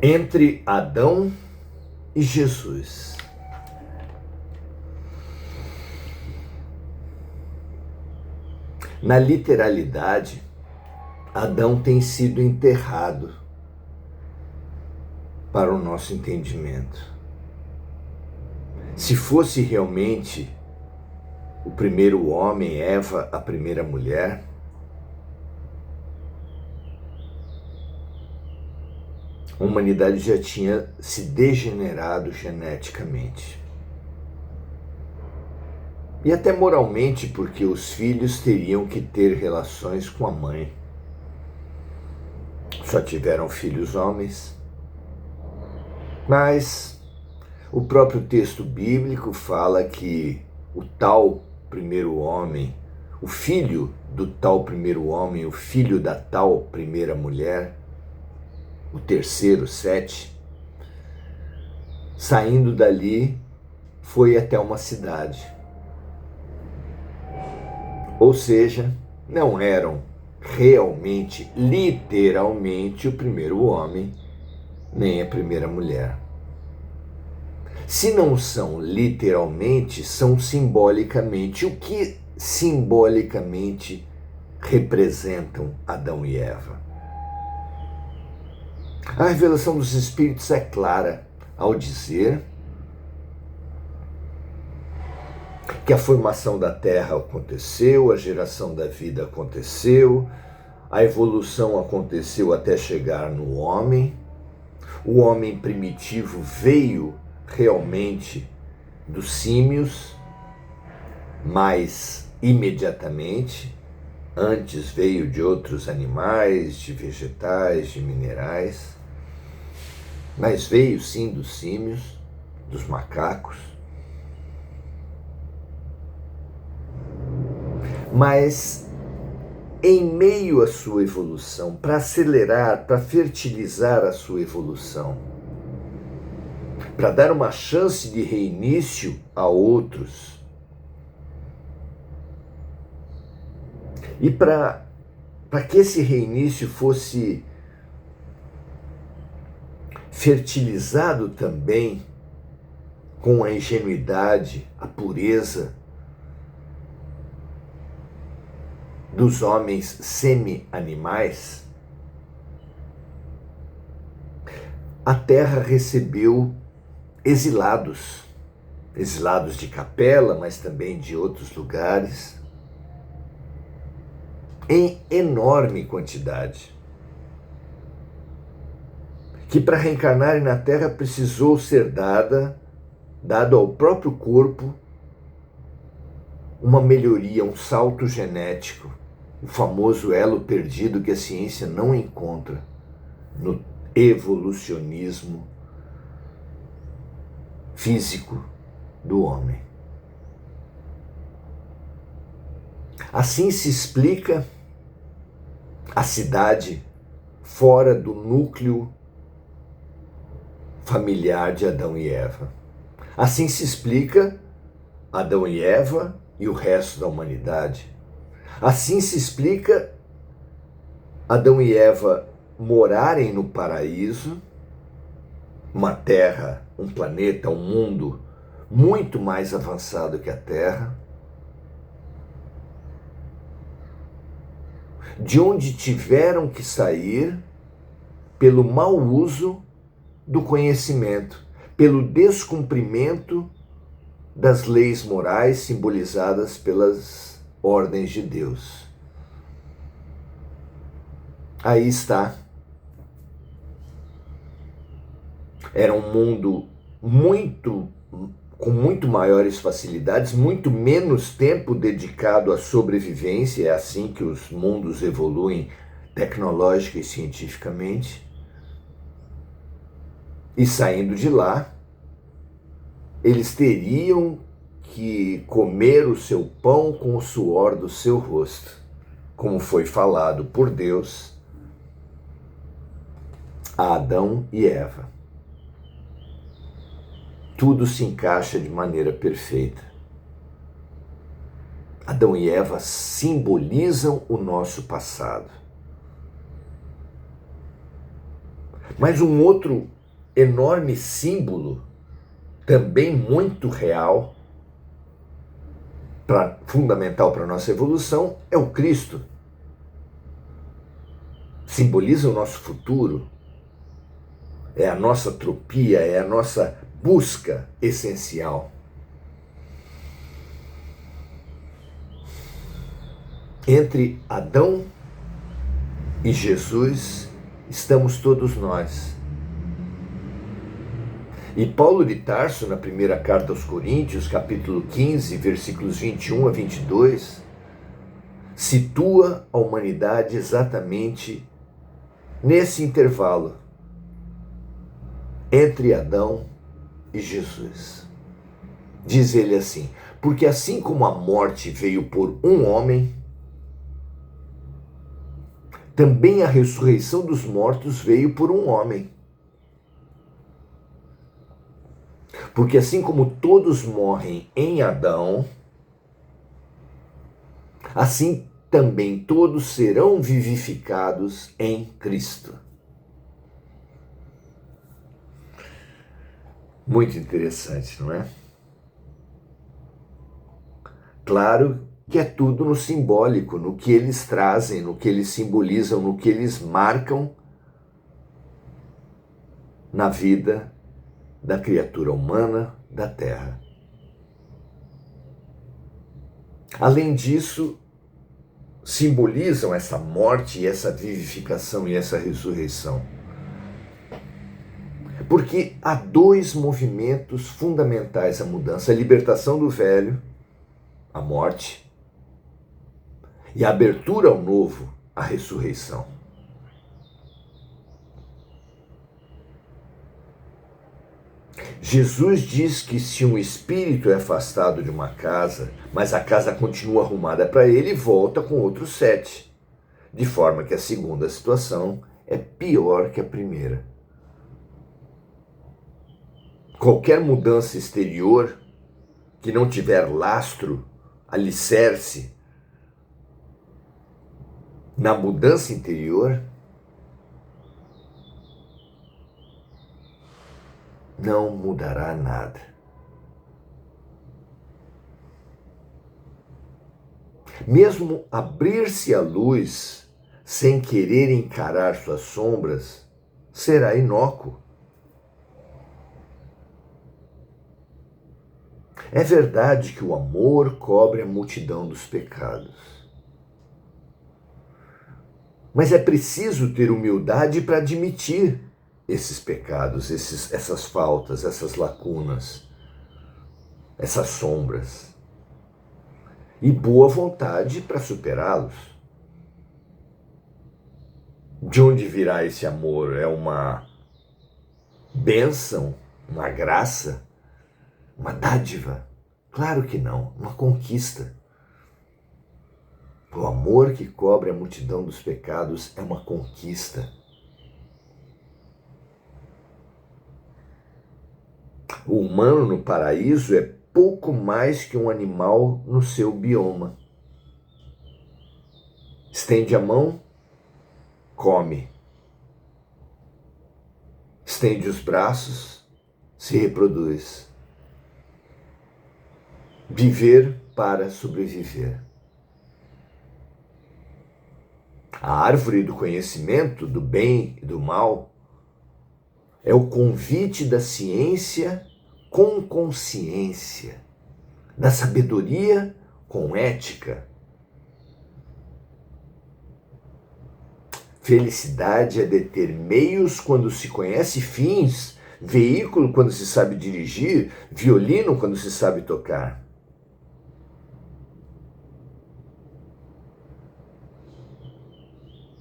Entre Adão e Jesus. Na literalidade, Adão tem sido enterrado para o nosso entendimento. Se fosse realmente o primeiro homem, Eva, a primeira mulher, a humanidade já tinha se degenerado geneticamente. E até moralmente, porque os filhos teriam que ter relações com a mãe. Só tiveram filhos homens. Mas o próprio texto bíblico fala que o tal primeiro homem, o filho do tal primeiro homem, o filho da tal primeira mulher, o terceiro, Sete, saindo dali, foi até uma cidade. Ou seja, não eram realmente, literalmente, o primeiro homem, nem a primeira mulher. Se não são literalmente, são simbolicamente. O que simbolicamente representam Adão e Eva? A revelação dos Espíritos é clara ao dizer que a formação da Terra aconteceu, a geração da vida aconteceu, a evolução aconteceu até chegar no homem. O homem primitivo veio realmente dos símios, mas imediatamente, antes veio de outros animais, de vegetais, de minerais, mas veio sim dos símios, dos macacos. Mas em meio à sua evolução, para acelerar, para fertilizar a sua evolução, para dar uma chance de reinício a outros, e para que esse reinício fosse fertilizado também com a ingenuidade, a pureza dos homens semi-animais, a Terra recebeu exilados de Capela, mas também de outros lugares, em enorme quantidade, que para reencarnarem na Terra precisou ser dado ao próprio corpo uma melhoria, um salto genético, o famoso elo perdido que a ciência não encontra no evolucionismo físico do homem. Assim se explica a cidade fora do núcleo familiar de Adão e Eva. Assim se explica Adão e Eva e o resto da humanidade. Assim se explica Adão e Eva morarem no paraíso, uma terra, um planeta, um mundo muito mais avançado que a Terra, de onde tiveram que sair pelo mau uso do conhecimento, pelo descumprimento das leis morais simbolizadas pelas ordens de Deus. Aí está. Era um mundo com muito maiores facilidades, muito menos tempo dedicado à sobrevivência, é assim que os mundos evoluem tecnológica e cientificamente. E saindo de lá, eles teriam que comer o seu pão com o suor do seu rosto, como foi falado por Deus a Adão e Eva. Tudo se encaixa de maneira perfeita. Adão e Eva simbolizam o nosso passado. Mas um outro enorme símbolo, também muito real, fundamental para a nossa evolução, é o Cristo. Simboliza o nosso futuro, é a nossa tropia, é a nossa busca essencial. Entre Adão e Jesus estamos todos nós. E Paulo de Tarso, na primeira carta aos Coríntios, capítulo 15, versículos 21 a 22, situa a humanidade exatamente nesse intervalo entre Adão e Jesus. Diz ele assim: porque assim como a morte veio por um homem, também a ressurreição dos mortos veio por um homem. Porque assim como todos morrem em Adão, assim também todos serão vivificados em Cristo. Muito interessante, não é? Claro que é tudo no simbólico, no que eles trazem, no que eles simbolizam, no que eles marcam na vida da criatura humana da Terra. Além disso, simbolizam essa morte e essa vivificação e essa ressurreição. Porque há dois movimentos fundamentais à mudança: a libertação do velho, a morte, e a abertura ao novo, a ressurreição. Jesus diz que se um espírito é afastado de uma casa, mas a casa continua arrumada para ele, volta com outros 7. De forma que a segunda situação é pior que a primeira. Qualquer mudança exterior que não tiver lastro, alicerce na mudança interior, não mudará nada. Mesmo abrir-se a luz sem querer encarar suas sombras, será inócuo. É verdade que o amor cobre a multidão dos pecados. Mas é preciso ter humildade para admitir esses pecados, essas faltas, essas lacunas, essas sombras. E boa vontade para superá-los. De onde virá esse amor? É uma bênção, uma graça, uma dádiva? Claro que não, uma conquista. O amor que cobre a multidão dos pecados é uma conquista. O humano no paraíso é pouco mais que um animal no seu bioma. Estende a mão, come. Estende os braços, se reproduz. Viver para sobreviver. A árvore do conhecimento do bem e do mal é o convite da ciência com consciência, da sabedoria com ética. Felicidade é deter meios quando se conhece fins, veículo quando se sabe dirigir, violino quando se sabe tocar.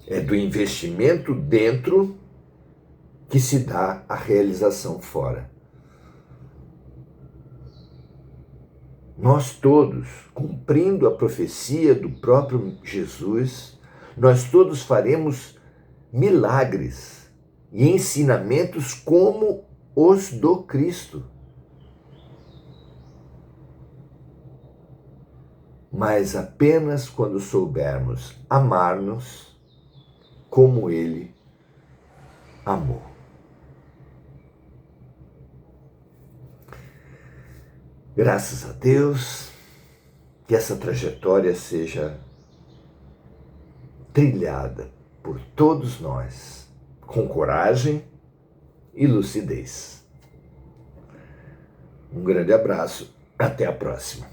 É do investimento dentro que se dá a realização fora. Nós todos, cumprindo a profecia do próprio Jesus, nós todos faremos milagres e ensinamentos como os do Cristo. Mas apenas quando soubermos amar-nos como Ele amou. Graças a Deus, que essa trajetória seja trilhada por todos nós, com coragem e lucidez. Um grande abraço, até a próxima.